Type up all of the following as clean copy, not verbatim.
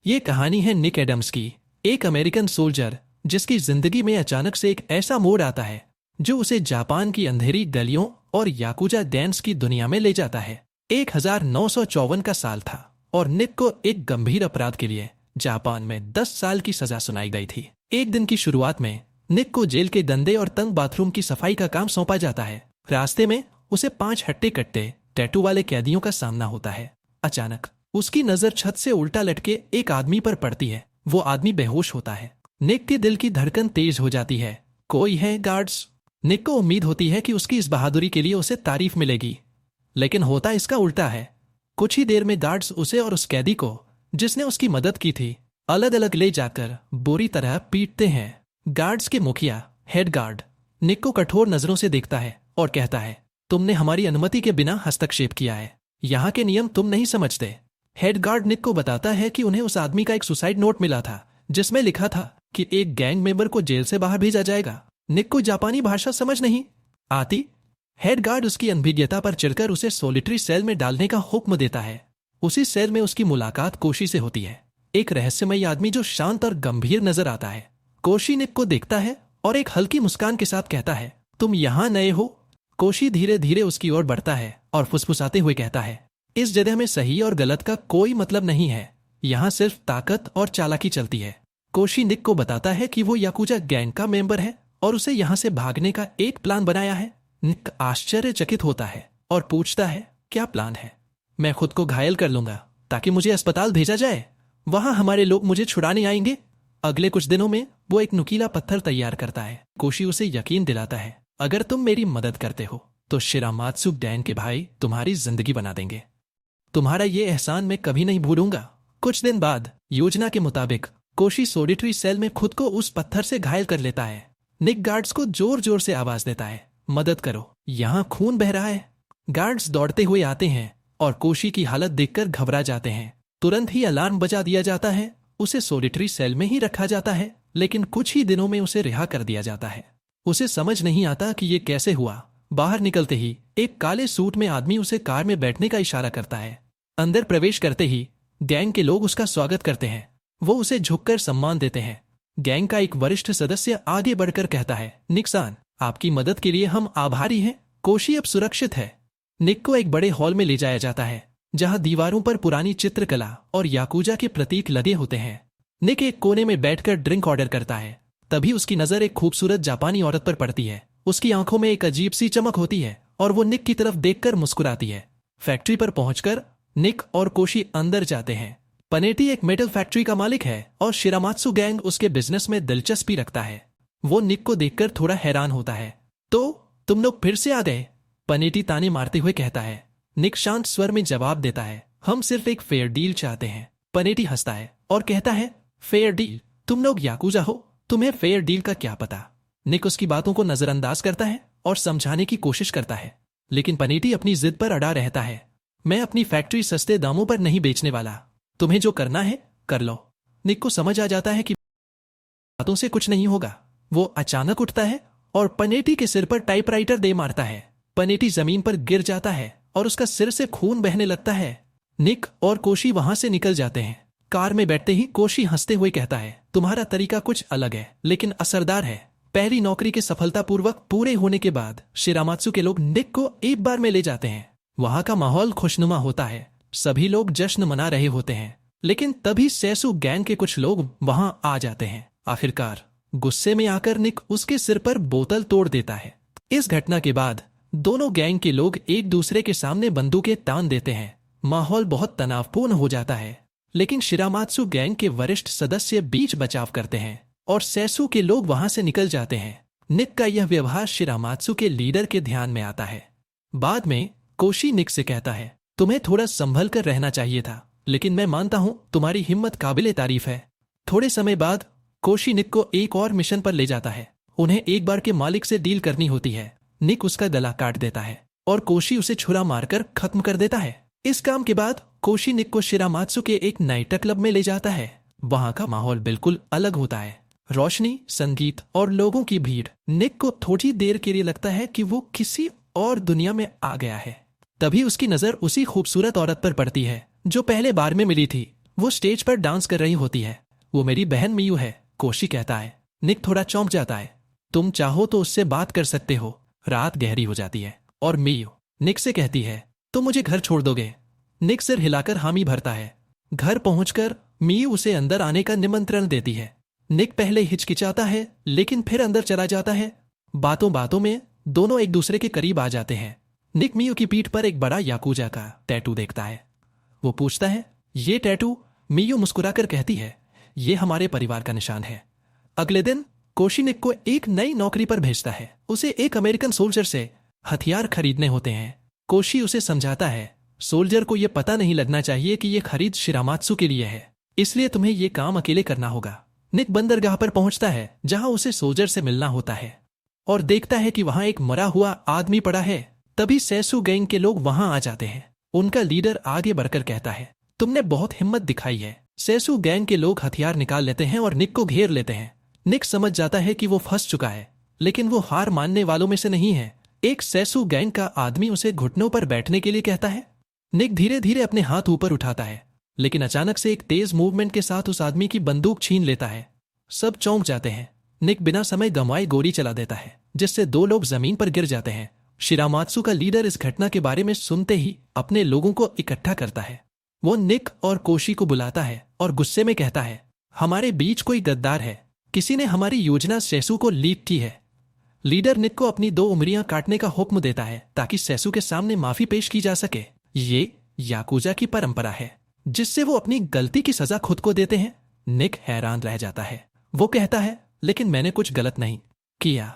ये कहानी है निक एडम्स की, एक अमेरिकन सोल्जर जिसकी जिंदगी में अचानक से एक ऐसा मोड़ आता है जो उसे जापान की अंधेरी गलियों और याकुजा डांस की दुनिया में ले जाता है। 1954 का साल था और निक को एक गंभीर अपराध के लिए जापान में 10 साल की सजा सुनाई गई थी। एक दिन की शुरुआत में निक को जेल के गंदे और तंग बाथरूम की सफाई का काम सौंपा जाता है। रास्ते में उसे 5 हट्टे कट्टे टैटू वाले कैदियों का सामना होता है। अचानक उसकी नजर छत से उल्टा लटके एक आदमी पर पड़ती है। वो आदमी बेहोश होता है। निक के दिल की धड़कन तेज हो जाती है। कोई है गार्ड्स? निक को उम्मीद होती है कि उसकी इस बहादुरी के लिए उसे तारीफ मिलेगी, लेकिन होता इसका उल्टा है। कुछ ही देर में गार्ड्स उसे और उस कैदी को जिसने उसकी मदद की थी अलग अलग ले जाकर बुरी तरह पीटते हैं। गार्ड्स के मुखिया हेड गार्ड निक को कठोर नजरों से देखता है और कहता है, तुमने हमारी अनुमति के बिना हस्तक्षेप किया है। यहाँ के नियम तुम नहीं समझते। हेड गार्ड निक को बताता है कि उन्हें उस आदमी का एक सुसाइड नोट मिला था जिसमें लिखा था कि एक गैंग मेंबर को जेल से बाहर भेजा जाएगा। निक को जापानी भाषा समझ नहीं आती। हेड गार्ड उसकी अनभिज्ञता पर चिढ़कर उसे सोलिटरी सेल में डालने का हुक्म देता है। उसी सेल में उसकी मुलाकात कोशी से होती है, एक रहस्यमयी आदमी जो शांत और गंभीर नजर आता है। कोशी निक को देखता है और एक हल्की मुस्कान के साथ कहता है, तुम यहाँ नए हो? कोशी धीरे धीरे उसकी ओर बढ़ता है और फुसफुसाते हुए कहता है, इस जगह में सही और गलत का कोई मतलब नहीं है। यहाँ सिर्फ ताकत और चालाकी चलती है। कोशी निक को बताता है कि वो याकुजा गैंग का मेंबर है और उसे यहाँ से भागने का एक प्लान बनाया है। निक आश्चर्यचकित होता है और पूछता है, क्या प्लान है? मैं खुद को घायल कर लूंगा ताकि मुझे अस्पताल भेजा जाए। वहां हमारे लोग मुझे छुड़ाने आएंगे। अगले कुछ दिनों में वो एक नुकीला पत्थर तैयार करता है। कोशी उसे यकीन दिलाता है, अगर तुम मेरी मदद करते हो तो शिरामात्सु डैन के भाई तुम्हारी जिंदगी बना देंगे। तुम्हारा ये एहसान मैं कभी नहीं भूलूंगा। कुछ दिन बाद योजना के मुताबिक कोशी सोलिटरी सेल में खुद को उस पत्थर से घायल कर लेता है। निक गार्ड्स को जोर जोर से आवाज देता है, मदद करो, यहाँ खून बह रहा है। गार्ड्स दौड़ते हुए आते हैं और कोशी की हालत देखकर घबरा जाते हैं। तुरंत ही अलार्म बजा दिया जाता है। उसे सोलिटरी सेल में ही रखा जाता है, लेकिन कुछ ही दिनों में उसे रिहा कर दिया जाता है। उसे समझ नहीं आता कि ये कैसे हुआ। बाहर निकलते ही एक काले सूट में आदमी उसे कार में बैठने का इशारा करता है। अंदर प्रवेश करते ही गैंग के लोग उसका स्वागत करते हैं। वो उसे झुककर सम्मान देते हैं। गैंग का एक वरिष्ठ सदस्य आगे बढ़कर कहता है, निक-सान, आपकी मदद के लिए हम आभारी हैं। कोशी अब सुरक्षित है। निक को एक बड़े हॉल में ले जाया जाता है जहां दीवारों पर पुरानी चित्रकला और याकुजा के प्रतीक लगे होते हैं। निक एक कोने में बैठकर ड्रिंक ऑर्डर करता है। तभी उसकी नजर एक खूबसूरत जापानी औरत पर पड़ती है। उसकी आंखों में एक अजीब सी चमक होती है और वो निक की तरफ देखकर मुस्कुराती है। फैक्ट्री पर पहुंचकर निक और कोशी अंदर जाते हैं। पनेटी एक मेटल फैक्ट्री का मालिक है और शिरामात्सु गैंग उसके बिजनेस में दिलचस्पी रखता है। वो निक को देखकर थोड़ा हैरान होता है। तो तुम लोग फिर से आ गए? पनेटी ताने मारते हुए कहता है। निक शांत स्वर में जवाब देता है, हम सिर्फ एक फेयर डील चाहते हैं। पनेटी हंसता है और कहता है, फेयर डील? तुम लोग याकुजा हो, तुम्हें फेयर डील का क्या पता? निक उसकी बातों को नजरअंदाज करता है और समझाने की कोशिश करता है, लेकिन पनेटी अपनी जिद पर अड़ा रहता है। मैं अपनी फैक्ट्री सस्ते दामों पर नहीं बेचने वाला। तुम्हें जो करना है कर लो। निक को समझ आ जाता है कि बातों से कुछ नहीं होगा। वो अचानक उठता है और पनेटी के सिर पर टाइपराइटर दे मारता है। पनेटी जमीन पर गिर जाता है और उसका सिर से खून बहने लगता है। निक और कोशी वहां से निकल जाते हैं। कार में बैठते ही कोशी हंसते हुए कहता है, तुम्हारा तरीका कुछ अलग है लेकिन असरदार है। पहली नौकरी के सफलतापूर्वक पूरे होने के बाद शिरामात्सु के लोग निक को एक बार में ले जाते हैं। वहां का माहौल खुशनुमा होता है। सभी लोग जश्न मना रहे होते हैं, लेकिन तभी सैसु गैंग के कुछ लोग वहां आ जाते हैं। आखिरकार गुस्से में आकर निक उसके सिर पर बोतल तोड़ देता है। इस घटना के बाद दोनों गैंग के लोग एक दूसरे के सामने बंदूकें तान देते हैं। माहौल बहुत तनावपूर्ण हो जाता है, लेकिन शिरामात्सु गैंग के वरिष्ठ सदस्य बीच बचाव करते हैं और सैसु के लोग वहां से निकल जाते हैं। निक का यह व्यवहार शिरामात्सु के लीडर के ध्यान में आता है। बाद में कोशी निक से कहता है, तुम्हें थोड़ा संभल कर रहना चाहिए था, लेकिन मैं मानता हूं तुम्हारी हिम्मत काबिले तारीफ है। थोड़े समय बाद कोशी निक को एक और मिशन पर ले जाता है। उन्हें एक बार के मालिक से डील करनी होती है। निक उसका गला काट देता है और कोशी उसे छुरा मारकर खत्म कर देता है। इस काम के बाद कोशी निक को शिरामात्सु के एक नाइट क्लब में ले जाता है। वहां का माहौल बिल्कुल अलग होता है। रोशनी, संगीत और लोगों की भीड़। निक को थोड़ी देर के लिए लगता है कि वो किसी और दुनिया में आ गया है। तभी उसकी नजर उसी खूबसूरत औरत पर पड़ती है जो पहले बार में मिली थी। वो स्टेज पर डांस कर रही होती है। वो मेरी बहन मियू है, कोशी कहता है। निक थोड़ा चौंक जाता है। तुम चाहो तो उससे बात कर सकते हो। रात गहरी हो जाती है और मियू निक से कहती है, तुम मुझे घर छोड़ दोगे? निक सिर हिलाकर हामी भरता है। घर पहुंचकर मियू उसे अंदर आने का निमंत्रण देती है। निक पहले हिचकिचाता है लेकिन फिर अंदर चला जाता है। बातों बातों में दोनों एक दूसरे के करीब आ जाते हैं। निक मियू की पीठ पर एक बड़ा याकूजा का टैटू देखता है। वो पूछता है, ये टैटू? मियू मुस्कुराकर कहती है, ये हमारे परिवार का निशान है। अगले दिन कोशी निक को एक नई नौकरी पर भेजता है। उसे एक अमेरिकन सोल्जर से हथियार खरीदने होते हैं। कोशी उसे समझाता है, सोल्जर को यह पता नहीं लगना चाहिए कि यह खरीद शिरामात्सु के लिए है, इसलिए तुम्हें यह काम अकेले करना होगा। निक बंदरगाह पर पहुंचता है जहां उसे सोल्जर से मिलना होता है और देखता है कि वहां एक मरा हुआ आदमी पड़ा है। तभी सैसु गैंग के लोग वहां आ जाते हैं। उनका लीडर आगे बढ़कर कहता है, तुमने बहुत हिम्मत दिखाई है। सैसु गैंग के लोग हथियार निकाल लेते हैं और निक को घेर लेते हैं। निक समझ जाता है कि वो फंस चुका है, लेकिन वो हार मानने वालों में से नहीं है। एक सैसु गैंग का आदमी उसे घुटनों पर बैठने के लिए कहता है। निक धीरे धीरे अपने हाथ ऊपर उठाता है, लेकिन अचानक से एक तेज मूवमेंट के साथ उस आदमी की बंदूक छीन लेता है। सब चौंक जाते हैं। निक बिना समय गंवाए गोली चला देता है, जिससे 2 लोग जमीन पर गिर जाते हैं। शिरामात्सु का लीडर इस घटना के बारे में सुनते ही अपने लोगों को इकट्ठा करता है। वो निक और कोशी को बुलाता है और गुस्से में कहता है, हमारे बीच कोई गद्दार है। किसी ने हमारी योजना सैसु को लीक की है। लीडर निक को अपनी 2 उंगलियां काटने का हुक्म देता है ताकि सैसु के सामने माफी पेश की जा सके। ये याकूजा की परंपरा है जिससे वो अपनी गलती की सजा खुद को देते हैं। निक हैरान रह जाता है। वो कहता है, लेकिन मैंने कुछ गलत नहीं किया।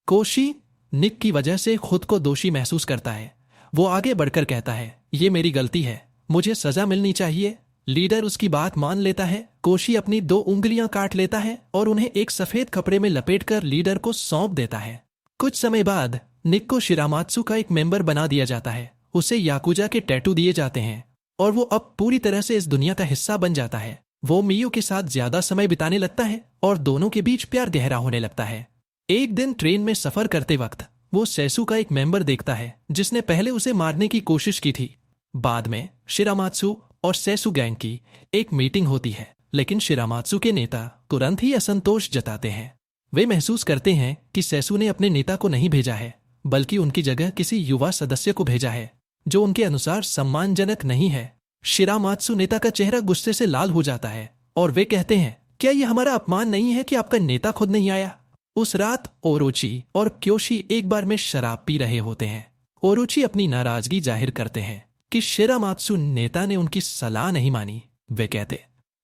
कोशी निक की वजह से खुद को दोषी महसूस करता है। वो आगे बढ़कर कहता है, ये मेरी गलती है, मुझे सजा मिलनी चाहिए। लीडर उसकी बात मान लेता है। कोशी अपनी 2 उंगलियां काट लेता है और उन्हें एक सफेद कपड़े में लपेटकर लीडर को सौंप देता है। कुछ समय बाद निक को शिरामात्सु का एक मेंबर बना दिया जाता है। उसे याकूजा के टैटू दिए जाते हैं और वो अब पूरी तरह से इस दुनिया का हिस्सा बन जाता है। वो मियू के साथ ज्यादा समय बिताने लगता है और दोनों के बीच प्यार गहरा होने लगता है। एक दिन ट्रेन में सफर करते वक्त वो सैसु का एक मेंबर देखता है जिसने पहले उसे मारने की कोशिश की थी। बाद में शिरामात्सु और सैसु गैंग की एक मीटिंग होती है, लेकिन शिरामात्सु के नेता तुरंत ही असंतोष जताते हैं। वे महसूस करते हैं कि सैसु ने अपने नेता को नहीं भेजा है, बल्कि उनकी जगह किसी युवा सदस्य को भेजा है जो उनके अनुसार सम्मानजनक नहीं है। शिरामात्सु नेता का चेहरा गुस्से से लाल हो जाता है और वे कहते हैं, क्या यह हमारा अपमान नहीं है कि आपका नेता खुद नहीं आया? उस रात ओरोची और क्योशी एक बार में शराब पी रहे होते हैं। ओरोची अपनी नाराजगी जाहिर करते हैं कि शिरामात्सु नेता ने उनकी सलाह नहीं मानी। वे कहते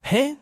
हैं,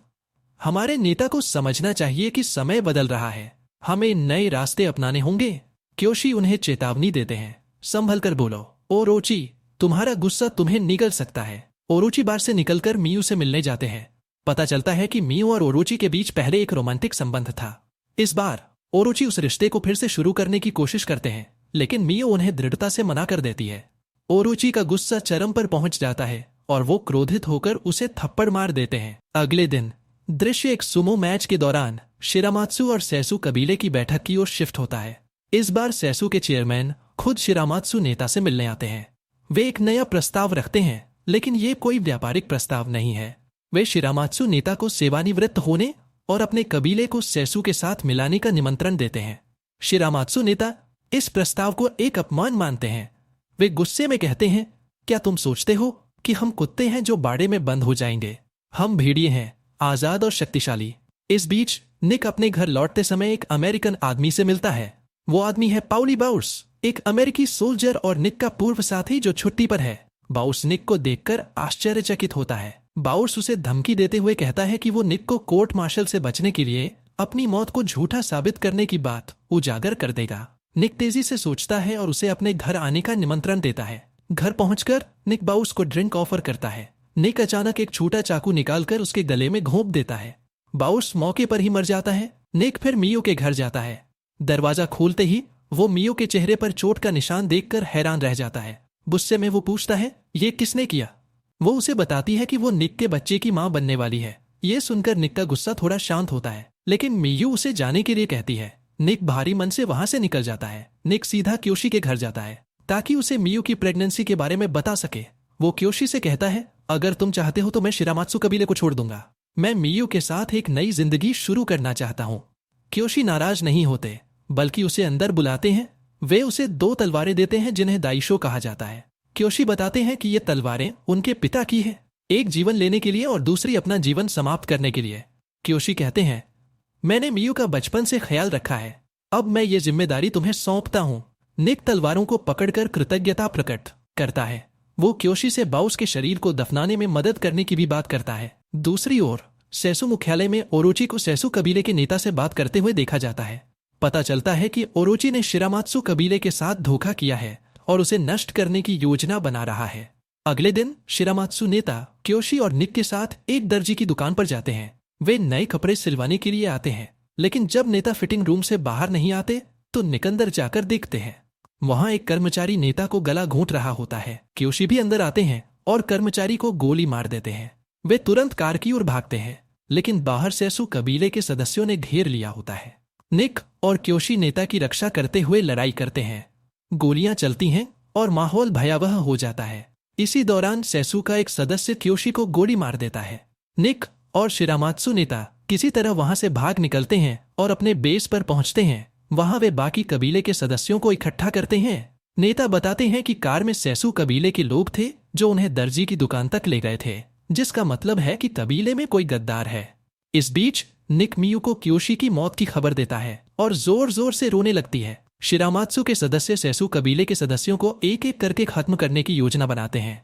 हमारे नेता को समझना चाहिए कि समय बदल रहा है, हमें नए रास्ते अपनाने होंगे। क्योशी उन्हें चेतावनी देते हैं, संभल कर बोलो ओरोची, तुम्हारा गुस्सा तुम्हें निगल सकता है। ओरोची बार से निकलकर मियू से मिलने जाते हैं। पता चलता है कि मियू और ओरोची के बीच पहले एक रोमांटिक संबंध था। इस बार ओरोची उस रिश्ते को फिर से शुरू करने की कोशिश करते हैं, लेकिन मियू उन्हें दृढ़ता से मना कर देती है। ओरोची का गुस्सा चरम पर पहुंच जाता है और वो क्रोधित होकर उसे थप्पड़ मार देते हैं। अगले दिन दृश्य एक सुमो मैच के दौरान शिरामात्सु और सैसु कबीले की बैठक की ओर शिफ्ट होता है। इस बार सैसु के चेयरमैन खुद शिरामात्सु नेता से मिलने आते हैं। वे एक नया प्रस्ताव रखते हैं, लेकिन ये कोई व्यापारिक प्रस्ताव नहीं है। वे शिरामात्सु नेता को सेवानिवृत्त होने और अपने कबीले को सैसु के साथ मिलाने का निमंत्रण देते हैं। शिरामात्सु नेता इस प्रस्ताव को एक अपमान मानते हैं। वे गुस्से में कहते हैं, क्या तुम सोचते हो कि हम कुत्ते हैं जो बाड़े में बंद हो जाएंगे? हम भेड़िए हैं, आजाद और शक्तिशाली। इस बीच निक अपने घर लौटते समय एक अमेरिकन आदमी से मिलता है। वो आदमी है पाउली बाउर्स, एक अमेरिकी सोल्जर और निक का पूर्व साथी जो छुट्टी पर है। बाउर्स निक को देखकर आश्चर्यचकित होता है। बाउर्स उसे धमकी देते हुए कहता है कि वो निक को कोर्ट मार्शल से बचने के लिए अपनी मौत को झूठा साबित करने की बात उजागर कर देगा। निक तेजी से सोचता है और उसे अपने घर आने का निमंत्रण देता है। घर पहुंचकर निक बाउर्स को ड्रिंक ऑफर करता है। निक अचानक एक छोटा चाकू निकालकर उसके गले में घोंप देता है। बाउर्स मौके पर ही मर जाता है। निक फिर मियो के घर जाता है। दरवाजा खोलते ही वो मियो के चेहरे पर चोट का निशान देखकर हैरान रह जाता है। गुस्से में वो पूछता है, ये किसने किया? वो उसे बताती है कि वो निक के बच्चे की मां बनने वाली है। ये सुनकर निक का गुस्सा थोड़ा शांत होता है, लेकिन मियू उसे जाने के लिए कहती है। निक भारी मन से वहां से निकल जाता है। निक सीधा क्योशी के घर जाता है ताकि उसे मियू की प्रेगनेंसी के बारे में बता सके। वो क्योशी से कहता है, अगर तुम चाहते हो तो मैं शिरामात्सु कबीले को छोड़ दूंगा। मैं मियू के साथ एक नई जिंदगी शुरू करना चाहता हूँ। क्योशी नाराज नहीं होते, बल्कि उसे अंदर बुलाते हैं। वे उसे 2 तलवारें देते हैं जिन्हें दाइशो कहा जाता है। क्योशी बताते हैं कि ये तलवारें उनके पिता की है, एक जीवन लेने के लिए और दूसरी अपना जीवन समाप्त करने के लिए। क्योशी कहते हैं, मैंने मियू का बचपन से ख्याल रखा है, अब मैं ये जिम्मेदारी तुम्हें सौंपता हूँ। निक तलवारों को पकड़कर कृतज्ञता प्रकट करता है। वो क्योशी से बाउस के शरीर को दफनाने में मदद करने की भी बात करता है। दूसरी ओर सेसु मुख्यालय में ओरोची को सेसु कबीले के नेता से बात करते हुए देखा जाता है। पता चलता है कि ओरोची ने शिरामात्सु कबीले के साथ धोखा किया है और उसे नष्ट करने की योजना बना रहा है। अगले दिन शिरामात्सु नेता क्योशी और निक के साथ एक दर्जी की दुकान पर जाते हैं। वे नए कपड़े सिलवाने के लिए आते हैं, लेकिन जब नेता फिटिंग रूम से बाहर नहीं आते तो निक अंदर जाकर देखते हैं। वहां एक कर्मचारी नेता को गला घोंट रहा होता है। क्योशी भी अंदर आते हैं और कर्मचारी को गोली मार देते हैं। वे तुरंत कार की ओर भागते हैं, लेकिन बाहर सेसु कबीले के सदस्यों ने घेर लिया होता है। निक और क्योशी नेता की रक्षा करते हुए लड़ाई करते हैं। गोलियां चलती हैं और माहौल भयावह हो जाता है। इसी दौरान सेसु का एक सदस्य क्योशी को गोली मार देता है। निक और शिरामात्सु नेता किसी तरह वहां से भाग निकलते हैं और अपने बेस पर पहुंचते हैं। वहां वे बाकी कबीले के सदस्यों को इकट्ठा करते हैं। नेता बताते हैं कि कार में सेसु कबीले के लोग थे जो उन्हें दर्जी की दुकान तक ले गए थे, जिसका मतलब है कि कबीले में कोई गद्दार है। इस बीच निक मियू को क्योशी की मौत की खबर देता है और जोर जोर से रोने लगती है। शिरामात्सु के सदस्य सेसु कबीले के सदस्यों को एक एक करके खत्म करने की योजना बनाते हैं।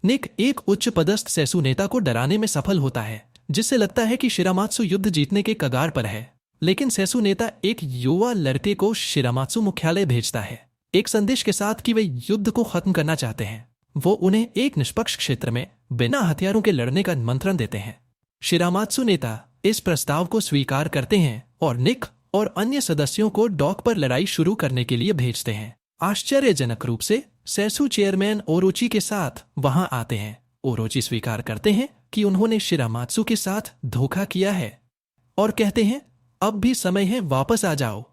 निक एक उच्च पदस्थ सेसु नेता को डराने में सफल होता है, जिससे लगता है कि शिरामात्सु युद्ध जीतने के कगार पर है। लेकिन सेसु नेता एक युवा लड़के को शिरामात्सु मुख्यालय भेजता है, एक संदेश के साथ कि वे युद्ध को खत्म करना चाहते हैं। वो उन्हें एक निष्पक्ष क्षेत्र में बिना हथियारों के लड़ने का मंत्रण देते हैं। शिरामात्सु नेता इस प्रस्ताव को स्वीकार करते हैं और निक और अन्य सदस्यों को डॉक पर लड़ाई शुरू करने के लिए भेजते हैं। आश्चर्यजनक रूप से सेसु चेयरमैन ओरोची के साथ वहां आते हैं। ओरोची स्वीकार करते हैं कि उन्होंने शिरामात्सु के साथ धोखा किया है और कहते हैं, अब भी समय है, वापस आ जाओ।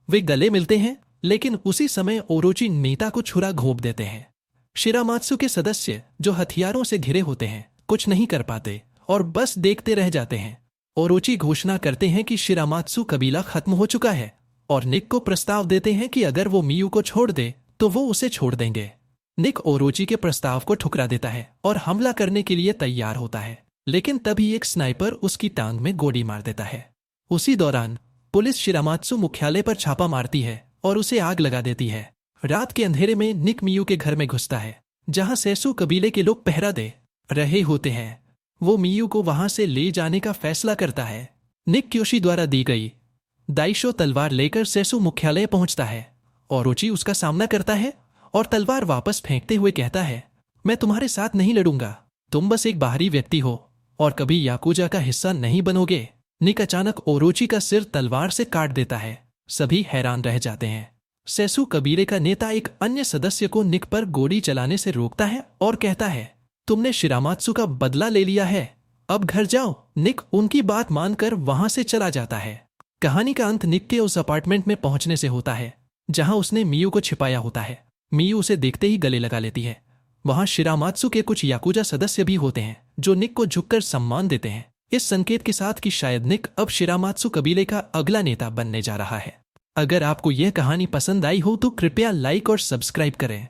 वे गले मिलते हैं, लेकिन उसी समय ओरोची नेता को छुरा घोंप देते हैं। शिरामात्सु के सदस्य जो हथियारों से घिरे होते हैं कुछ नहीं कर पाते और बस देखते रह जाते हैं। ओरोची घोषणा करते हैं कि शिरामात्सु कबीला खत्म हो चुका है और निक को प्रस्ताव देते हैं कि अगर वो मियू को छोड़ दे तो वो उसे छोड़ देंगे। निक ओरोची के प्रस्ताव को ठुकरा देता है और हमला करने के लिए तैयार होता है, लेकिन तभी एक स्नाइपर उसकी टांग में गोली मार देता है। उसी दौरान पुलिस शिरामात्सु मुख्यालय पर छापा मारती है और उसे आग लगा देती है। रात के अंधेरे में निक मियू के घर में घुसता है, जहां सेसु कबीले के लोग पहरा दे रहे होते हैं। वो मियू को वहां से ले जाने का फैसला करता है। निक क्योशी द्वारा दी गई दाइशो तलवार लेकर सेसु मुख्यालय पहुंचता है। ओरोची उसका सामना करता है और तलवार वापस फेंकते हुए कहता है, मैं तुम्हारे साथ नहीं लड़ूंगा, तुम बस एक बाहरी व्यक्ति हो और कभी याकुजा का हिस्सा नहीं बनोगे। निक अचानक ओरोची का सिर तलवार से काट देता है। सभी हैरान रह जाते हैं। सेसु कबीले का नेता एक अन्य सदस्य को निक पर गोली चलाने से रोकता है और कहता है, तुमने शिरामात्सु का बदला ले लिया है, अब घर जाओ। निक उनकी बात मानकर वहां से चला जाता है। कहानी का अंत निक के उस अपार्टमेंट में पहुंचने से होता है जहां उसने मियू को छिपाया होता है। मियू उसे देखते ही गले लगा लेती है। वहां शिरामात्सु के कुछ याकुजा सदस्य भी होते हैं जो निक को झुककर सम्मान देते हैं, इस संकेत के साथ कि शायद निक अब शिरामात्सु कबीले का अगला नेता बनने जा रहा है। अगर आपको यह कहानी पसंद आई हो तो कृपया लाइक और सब्सक्राइब करें।